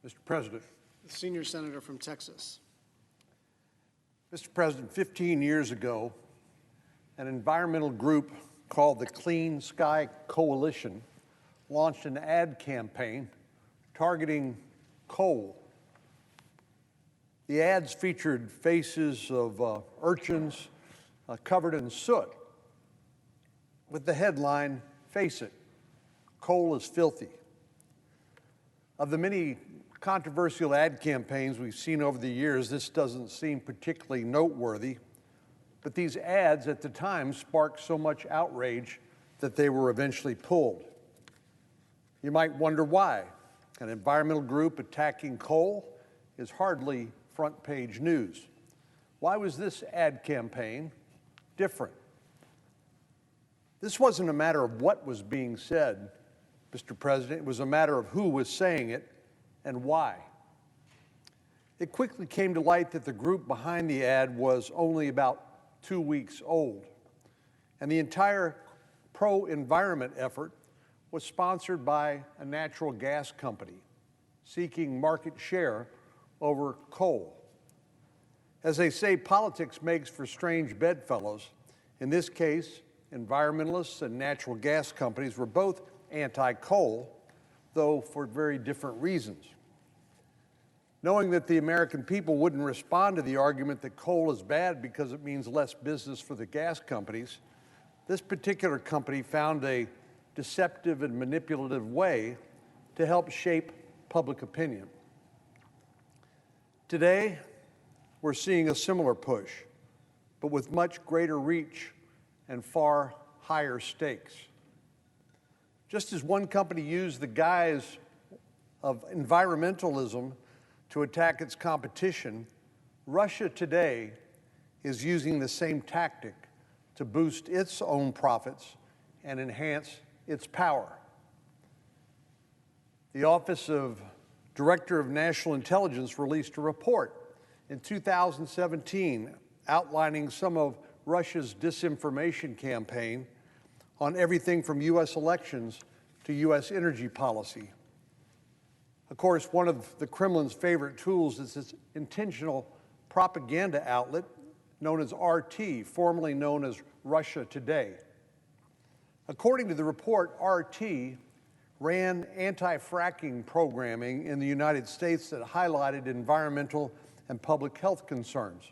Mr. President. The senior senator from Texas. Mr. President, 15 years ago, an environmental group called the Clean Sky Coalition launched an ad campaign targeting coal. The ads featured faces of urchins covered in soot with the headline, "Face it, coal is filthy." Of the many controversial ad campaigns we've seen over the years, this doesn't seem particularly noteworthy, but these ads at the time sparked so much outrage that they were eventually pulled. You might wonder why. An environmental group attacking coal is hardly front-page news. Why was this ad campaign different? This wasn't a matter of what was being said, Mr. President. It was a matter of who was saying it and why. It quickly came to light that the group behind the ad was only about 2 weeks old, and the entire pro-environment effort was sponsored by a natural gas company seeking market share over coal. As they say, politics makes for strange bedfellows. In this case, environmentalists and natural gas companies were both anti-coal, though for very different reasons. Knowing that the American people wouldn't respond to the argument that coal is bad because it means less business for the gas companies, this particular company found a deceptive and manipulative way to help shape public opinion. Today, we're seeing a similar push, but with much greater reach and far higher stakes. Just as one company used the guise of environmentalism to attack its competition, Russia today is using the same tactic to boost its own profits and enhance its power. The Office of Director of National Intelligence released a report in 2017 outlining some of Russia's disinformation campaign on everything from U.S. elections to U.S. energy policy. Of course, one of the Kremlin's favorite tools is this intentional propaganda outlet known as RT, formerly known as Russia Today. According to the report, RT ran anti-fracking programming in the United States that highlighted environmental and public health concerns.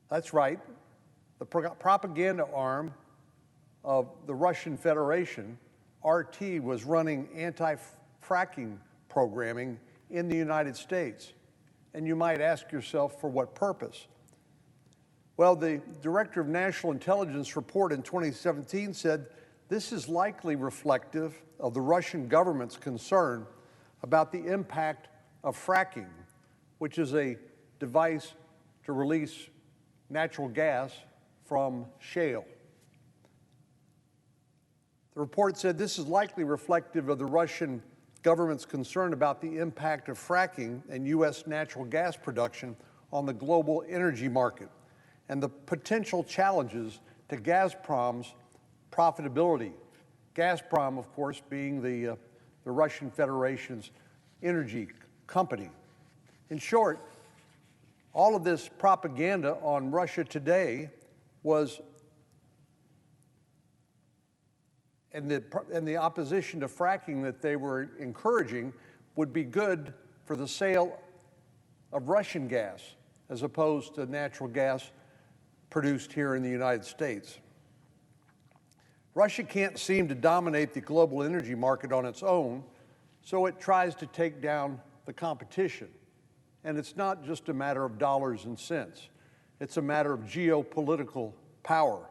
That's right, the propaganda arm of the Russian Federation, RT, was running anti-fracking programming in the United States. And you might ask yourself, for what purpose? Well, the Director of National Intelligence report in 2017 said this is likely reflective of the Russian government's concern about the impact of fracking, which is a device to release natural gas from shale. The report said this is likely reflective of the Russian government's concern about the impact of fracking and U.S. natural gas production on the global energy market and the potential challenges to Gazprom's profitability. Gazprom, of course, being the Russian Federation's energy company. In short, all of this propaganda on Russia Today was and the opposition to fracking that they were encouraging would be good for the sale of Russian gas as opposed to natural gas produced here in the United States. Russia can't seem to dominate the global energy market on its own, so it tries to take down the competition. And it's not just a matter of dollars and cents. It's a matter of geopolitical power.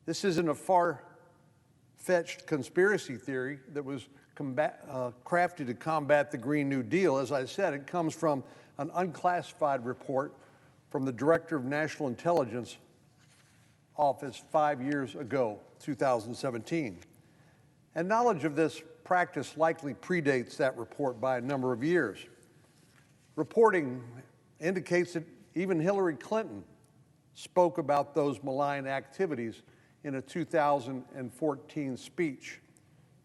This isn't a far-fetched conspiracy theory that was crafted to combat the Green New Deal. As I said, it comes from an unclassified report from the Director of National Intelligence Office 5 years ago, 2017. And knowledge of this practice likely predates that report by a number of years. Reporting indicates that even Hillary Clinton spoke about those malign activities in a 2014 speech.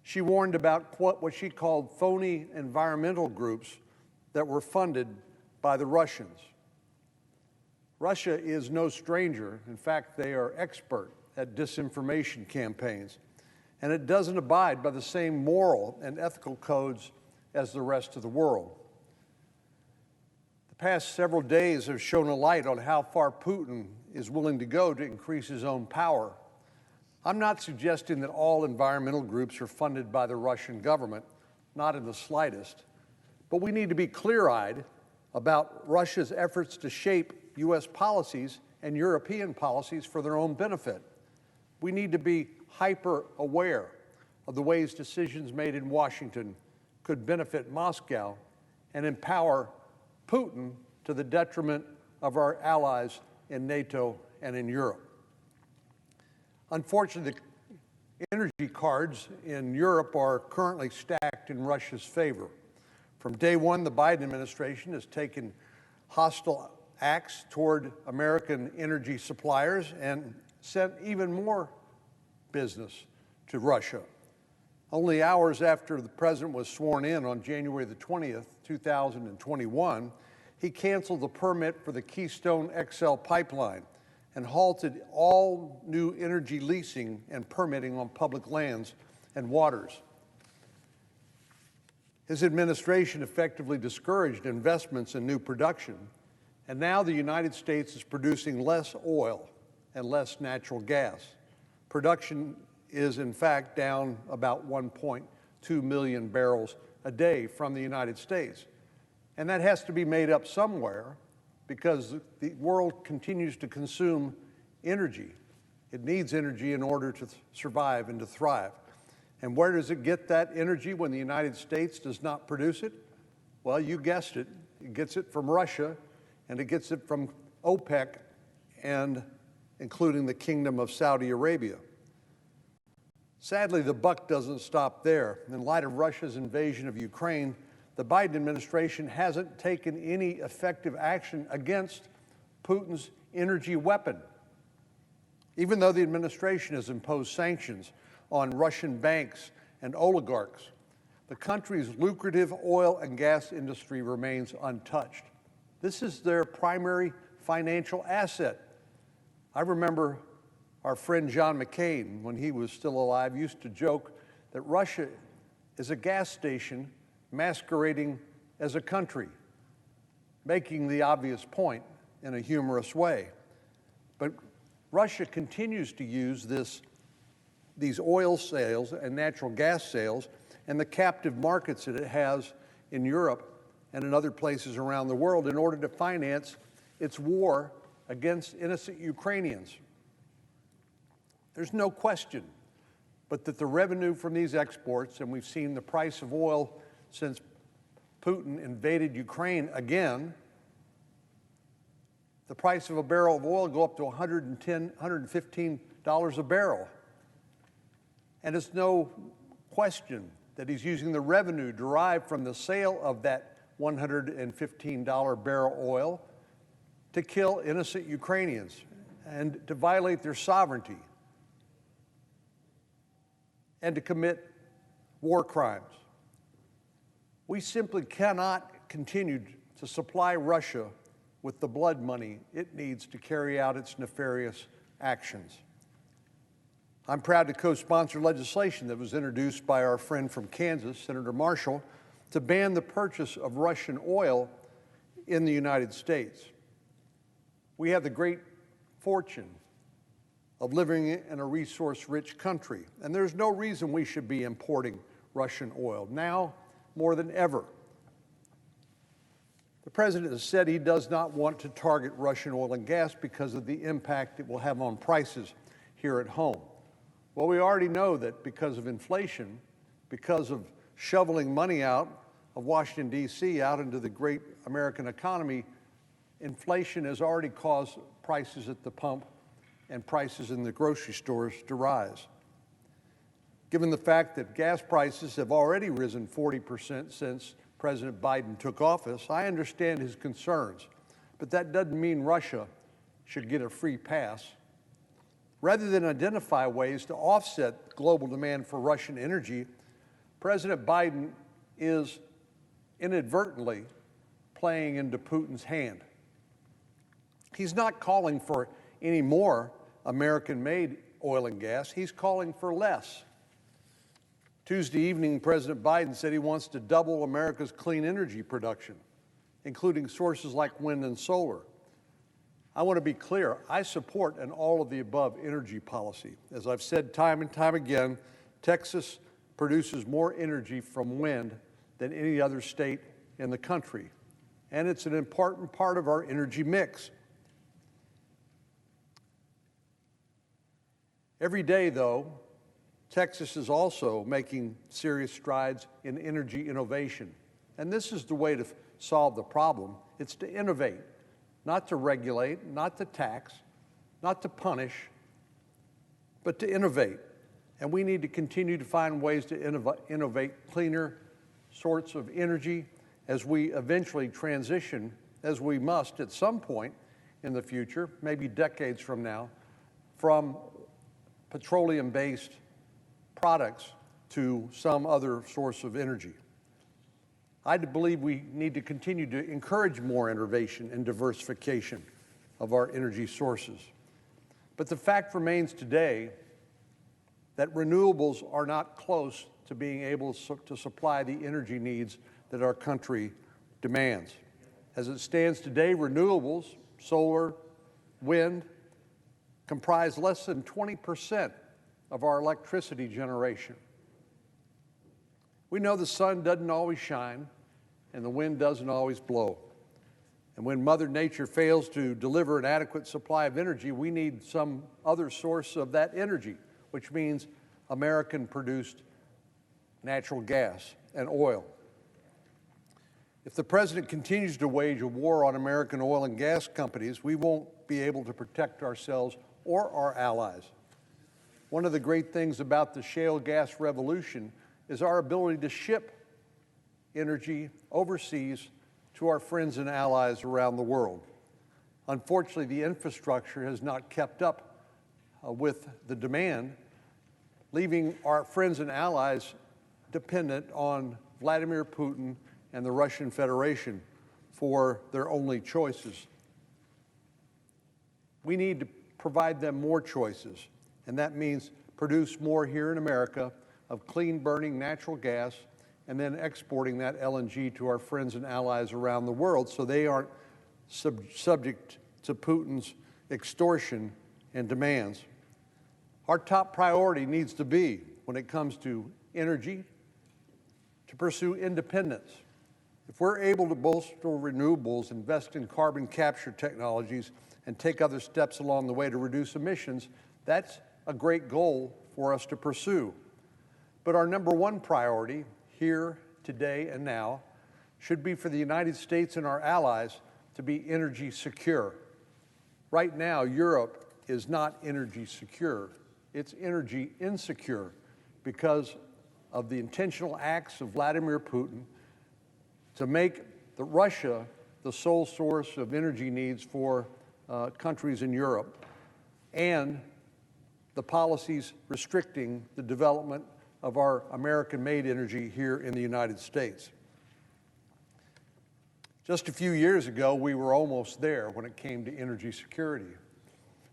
She warned about what she called phony environmental groups that were funded by the Russians. Russia is no stranger. In fact, they are expert at disinformation campaigns, and it doesn't abide by the same moral and ethical codes as the rest of the world. The past several days have shown a light on how far Putin is willing to go to increase his own power. I'm not suggesting that all environmental groups are funded by the Russian government, not in the slightest, but we need to be clear-eyed about Russia's efforts to shape U.S. policies and European policies for their own benefit. We need to be hyper-aware of the ways decisions made in Washington could benefit Moscow and empower Putin to the detriment of our allies in NATO and in Europe. Unfortunately, the energy cards in Europe are currently stacked in Russia's favor. From day one, the Biden administration has taken hostile acts toward American energy suppliers and sent even more business to Russia. Only hours after the president was sworn in on January the 20th, 2021, he canceled the permit for the Keystone XL pipeline and halted all new energy leasing and permitting on public lands and waters. His administration effectively discouraged investments in new production, and now the United States is producing less oil and less natural gas. Production is, in fact, down about 1.2 million barrels a day from the United States. And that has to be made up somewhere because the world continues to consume energy. It needs energy in order to survive and to thrive. And where does it get that energy when the United States does not produce it? Well, you guessed it. It gets it from Russia, and it gets it from OPEC, and including the Kingdom of Saudi Arabia. Sadly, the buck doesn't stop there. In light of Russia's invasion of Ukraine, the Biden administration hasn't taken any effective action against Putin's energy weapon. Even though the administration has imposed sanctions on Russian banks and oligarchs, the country's lucrative oil and gas industry remains untouched. This is their primary financial asset. I remember our friend John McCain, when he was still alive, used to joke that Russia is a gas station masquerading as a country, making the obvious point in a humorous way. But Russia continues to use these oil sales and natural gas sales and the captive markets that it has in Europe and in other places around the world in order to finance its war against innocent Ukrainians. There's no question but that the revenue from these exports, and we've seen the price of oil since Putin invaded Ukraine again, the price of a barrel of oil go up to $110, $115 a barrel. And it's no question that he's using the revenue derived from the sale of that $115 barrel oil to kill innocent Ukrainians and to violate their sovereignty and to commit war crimes. We simply cannot continue to supply Russia with the blood money it needs to carry out its nefarious actions. I'm proud to co-sponsor legislation that was introduced by our friend from Kansas, Senator Marshall, to ban the purchase of Russian oil in the United States. We have the great fortune of living in a resource-rich country, and there's no reason we should be importing Russian oil, now more than ever. The president has said he does not want to target Russian oil and gas because of the impact it will have on prices here at home. Well, we already know that because of inflation, because of shoveling money out of Washington, D.C., out into the great American economy, inflation has already caused prices at the pump and prices in the grocery stores to rise. Given the fact that gas prices have already risen 40% since President Biden took office, I understand his concerns, but that doesn't mean Russia should get a free pass. Rather than identify ways to offset global demand for Russian energy, President Biden is inadvertently playing into Putin's hand. He's not calling for any more American-made oil and gas. He's calling for less. Tuesday evening, President Biden said he wants to double America's clean energy production, including sources like wind and solar. I want to be clear, I support an all-of-the-above energy policy. As I've said time and time again, Texas produces more energy from wind than any other state in the country, and it's an important part of our energy mix. Every day, though, Texas is also making serious strides in energy innovation, and this is the way to solve the problem. It's to innovate, not to regulate, not to tax, not to punish, but to innovate. And we need to continue to find ways to innovate cleaner sorts of energy as we eventually transition, as we must at some point in the future, maybe decades from now, from petroleum-based products to some other source of energy. I believe we need to continue to encourage more innovation and diversification of our energy sources. But the fact remains today that renewables are not close to being able to supply the energy needs that our country demands. As it stands today, renewables, solar, wind, comprise less than 20% of our electricity generation. We know the sun doesn't always shine and the wind doesn't always blow. And when Mother Nature fails to deliver an adequate supply of energy, we need some other source of that energy, which means American-produced natural gas and oil. If the president continues to wage a war on American oil and gas companies, we won't be able to protect ourselves or our allies. One of the great things about the shale gas revolution is our ability to ship energy overseas to our friends and allies around the world. Unfortunately, the infrastructure has not kept up with the demand, leaving our friends and allies dependent on Vladimir Putin and the Russian Federation for their only choices. We need to provide them more choices, and that means produce more here in America of clean-burning natural gas and then exporting that LNG to our friends and allies around the world so they aren't subject to Putin's extortion and demands. Our top priority needs to be, when it comes to energy, to pursue independence. If we're able to bolster renewables, invest in carbon capture technologies, and take other steps along the way to reduce emissions, that's a great goal for us to pursue. But our number one priority here, today, and now should be for the United States and our allies to be energy secure. Right now, Europe is not energy secure. It's energy insecure because of the intentional acts of Vladimir Putin to make Russia the sole source of energy needs for countries in Europe, and the policies restricting the development of our American-made energy here in the United States. Just a few years ago, we were almost there when it came to energy security.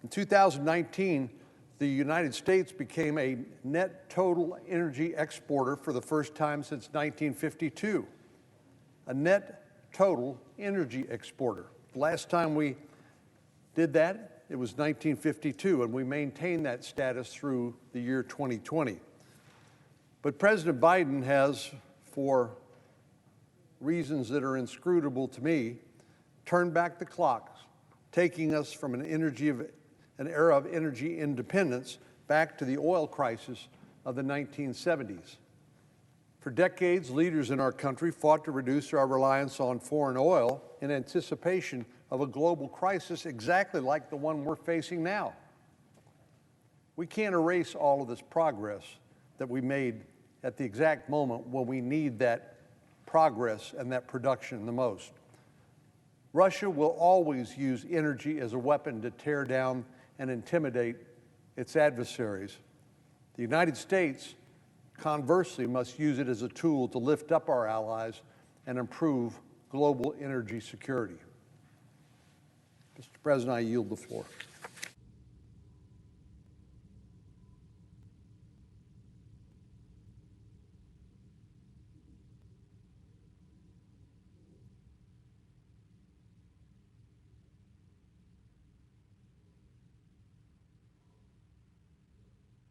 In 2019, the United States became a net total energy exporter for the first time since 1952. A net total energy exporter. The last time we did that, it was 1952, and we maintained that status through the year 2020. But President Biden has, for reasons that are inscrutable to me, turned back the clocks, taking us from an era of energy independence back to the oil crisis of the 1970s. For decades, leaders in our country fought to reduce our reliance on foreign oil in anticipation of a global crisis exactly like the one we're facing now. We can't erase all of this progress that we made at the exact moment when we need that progress and that production the most. Russia will always use energy as a weapon to tear down and intimidate its adversaries. The United States conversely, must use it as a tool to lift up our allies and improve global energy security. Mr. President, I yield the floor.